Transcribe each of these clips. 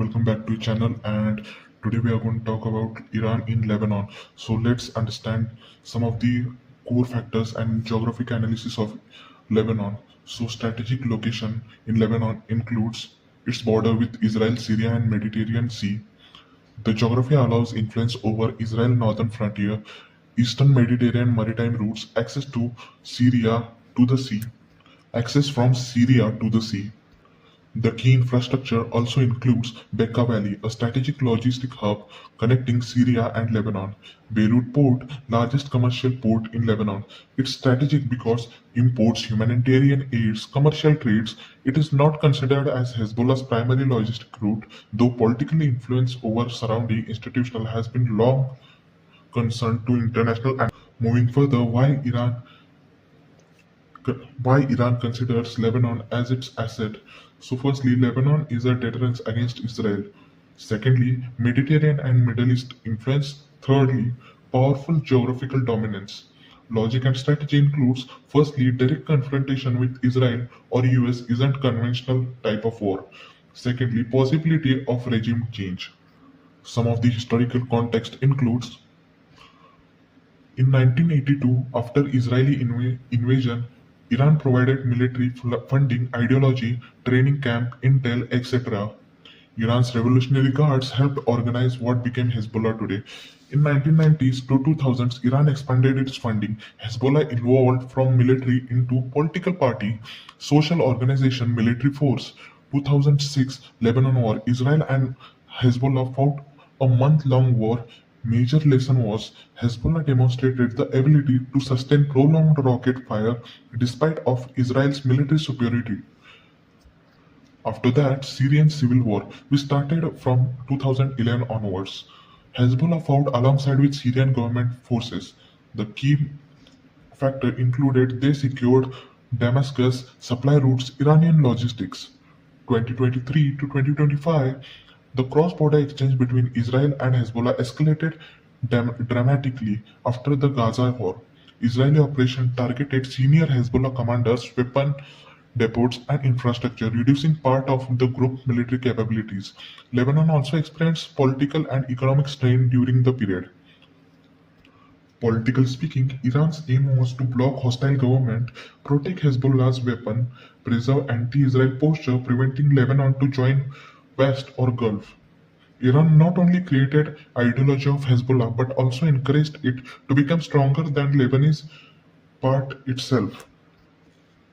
welcome back to the channel. And today we are going to talk about Iran in Lebanon. So let's understand some of the core factors and geographic analysis of Lebanon. So strategic location in Lebanon includes its border with Israel, Syria, and Mediterranean Sea. The geography allows influence over Israel northern frontier, eastern Mediterranean maritime routes, access to Syria to the sea, access from Syria to the sea. The key infrastructure also includes Bekaa Valley, a strategic logistic hub connecting Syria and Lebanon. Beirut Port, largest commercial port in Lebanon. It's strategic because imports humanitarian aids, commercial trades. It is not considered as Hezbollah's primary logistic route, though political influence over surrounding institutional has been long concern to international. And moving further, why Iran considers Lebanon as its asset. So, firstly, Lebanon is a deterrence against Israel. Secondly, Mediterranean and Middle East influence. Thirdly, powerful geographical dominance. Logic and strategy includes firstly, direct confrontation with Israel or US isn't conventional type of war. Secondly, possibility of regime change. Some of the historical context includes in 1982, after Israeli invasion, Iran provided military funding, ideology, training camp, intel, etc. Iran's Revolutionary Guards helped organize what became Hezbollah today. In 1990s to 2000s, Iran expanded its funding. Hezbollah evolved from military into political party, social organization, military force. 2006 Lebanon War. Israel and Hezbollah fought a month-long war. Major lesson was Hezbollah demonstrated the ability to sustain prolonged rocket fire despite of Israel's military superiority. After that, Syrian civil war, which started from 2011 onwards. Hezbollah fought alongside with Syrian government forces. The key factor included they secured Damascus supply routes, Iranian logistics. 2023 to 2025, the cross-border exchange between Israel and Hezbollah escalated dramatically after the Gaza war. Israeli operation targeted senior Hezbollah commanders, weapon depots, and infrastructure, reducing part of the group's military capabilities. Lebanon also experienced political and economic strain during the period. Politically speaking, Iran's aim was to block hostile government, protect Hezbollah's weapon, preserve anti-Israel posture, preventing Lebanon to join West or Gulf. Iran not only created ideology of Hezbollah but also encouraged it to become stronger than Lebanese part itself.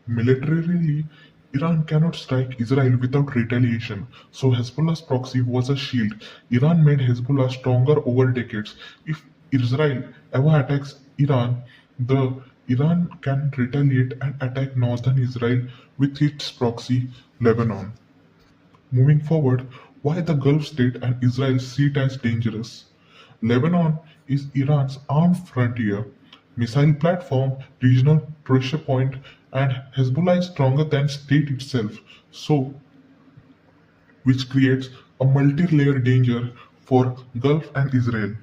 Militarily, Iran cannot strike Israel without retaliation, so Hezbollah's proxy was a shield. Iran made Hezbollah stronger over decades. If Israel ever attacks Iran, the Iran can retaliate and attack northern Israel with its proxy, Lebanon. Moving forward, why the Gulf state and Israel see it as dangerous? Lebanon is Iran's armed frontier, missile platform, regional pressure point, and Hezbollah is stronger than state itself, so which creates a multi-layer danger for Gulf and Israel.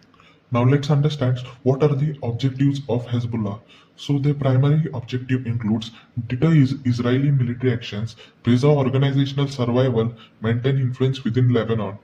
Now let's understand what are the objectives of Hezbollah. So their primary objective includes deter Israeli military actions, preserve organizational survival, maintain influence within Lebanon.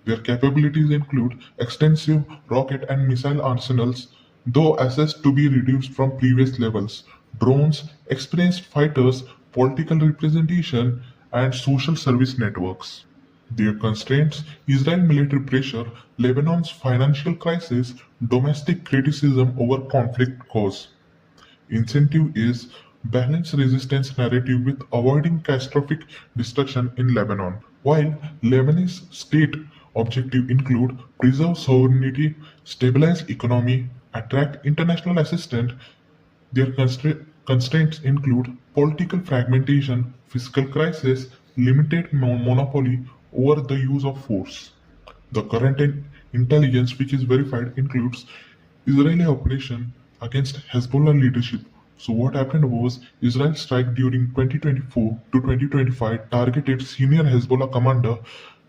Their capabilities include extensive rocket and missile arsenals, though assessed to be reduced from previous levels, drones, experienced fighters, political representation, and social service networks. Their constraints, Israel military pressure, Lebanon's financial crisis, domestic criticism over conflict cause. Incentive is balance resistance narrative with avoiding catastrophic destruction in Lebanon. While Lebanese state objective include preserve sovereignty, stabilize economy, attract international assistance, their constraints include political fragmentation, fiscal crisis, limited monopoly over the use of force. The current intelligence which is verified includes Israeli operation against Hezbollah leadership. So what happened was Israel strike during 2024 to 2025 targeted senior Hezbollah commander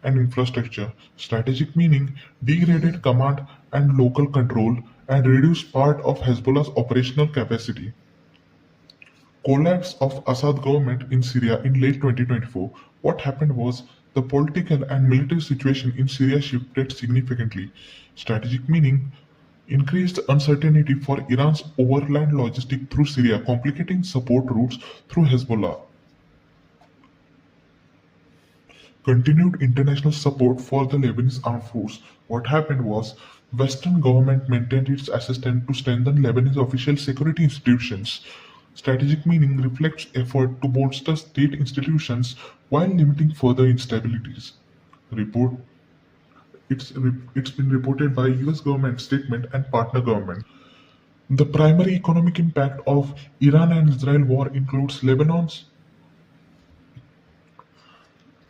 and infrastructure. Strategic meaning degraded command and local control and reduced part of Hezbollah's operational capacity. Collapse of Assad government in Syria in late 2024. What happened was the political and military situation in Syria shifted significantly. Strategic meaning increased uncertainty for Iran's overland logistics through Syria, complicating support routes through Hezbollah. Continued international support for the Lebanese armed force. What happened was Western government maintained its assistance to strengthen Lebanese official security institutions. Strategic meaning reflects effort to bolster state institutions while limiting further instabilities. Report it's been reported by US government statement and partner government. The primary economic impact of Iran and Israel war includes Lebanon's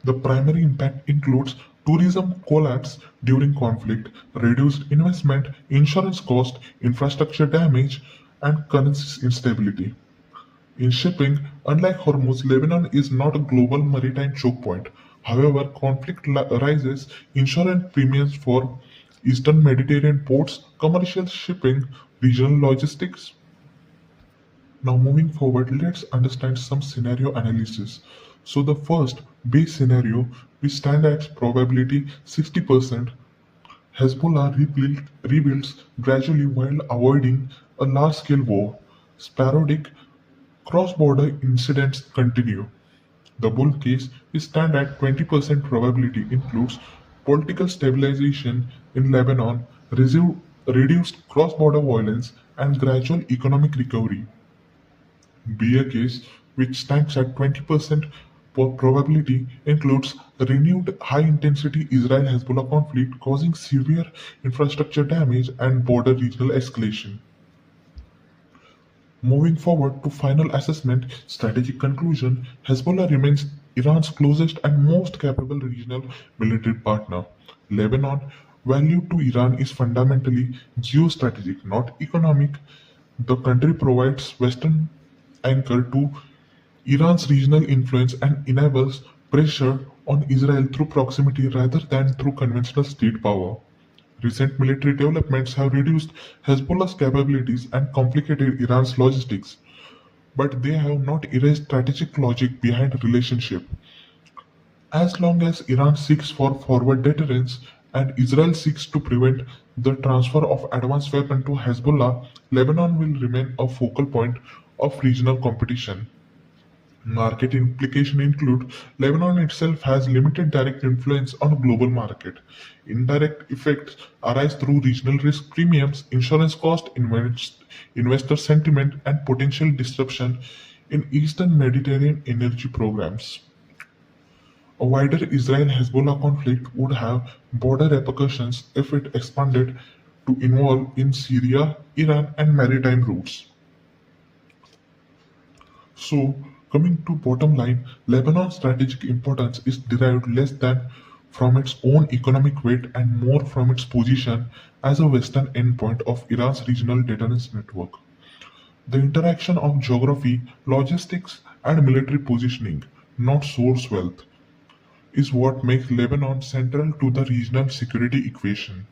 The primary impact includes tourism collapse during conflict, reduced investment, insurance cost, infrastructure damage, and currency instability. In shipping, unlike Hormuz, Lebanon is not a global maritime choke point. However, conflict rises insurance premiums for Eastern Mediterranean ports, commercial shipping, regional logistics. Now, moving forward, let's understand some scenario analysis. So, the first base scenario, we stand at probability 60%. Hezbollah rebuilds gradually while avoiding a large scale war. Sporadic cross border incidents continue. The bull case, we stand at 20% probability, includes political stabilization in Lebanon, reduced cross border violence, and gradual economic recovery. Bear case, which stands at 20% probability, includes renewed high-intensity Israel-Hezbollah conflict causing severe infrastructure damage and border regional escalation. Moving forward to final assessment, strategic conclusion, Hezbollah remains Iran's closest and most capable regional military partner. Lebanon, value to Iran is fundamentally geostrategic, not economic. The country provides Western anchor to Iran's regional influence and enables pressure on Israel through proximity rather than through conventional state power. Recent military developments have reduced Hezbollah's capabilities and complicated Iran's logistics, but they have not erased strategic logic behind the relationship. As long as Iran seeks for forward deterrence and Israel seeks to prevent the transfer of advanced weapons to Hezbollah, Lebanon will remain a focal point of regional competition. Market implications include Lebanon itself has limited direct influence on global market. Indirect effects arise through regional risk premiums, insurance cost, investor sentiment, and potential disruption in Eastern Mediterranean energy programs. A wider Israel-Hezbollah conflict would have broader repercussions if it expanded to involve in Syria, Iran, and maritime routes. So, coming to bottom line, Lebanon's strategic importance is derived less than from its own economic weight and more from its position as a western endpoint of Iran's regional deterrence network. The interaction of geography, logistics, and military positioning, not source wealth, is what makes Lebanon central to the regional security equation.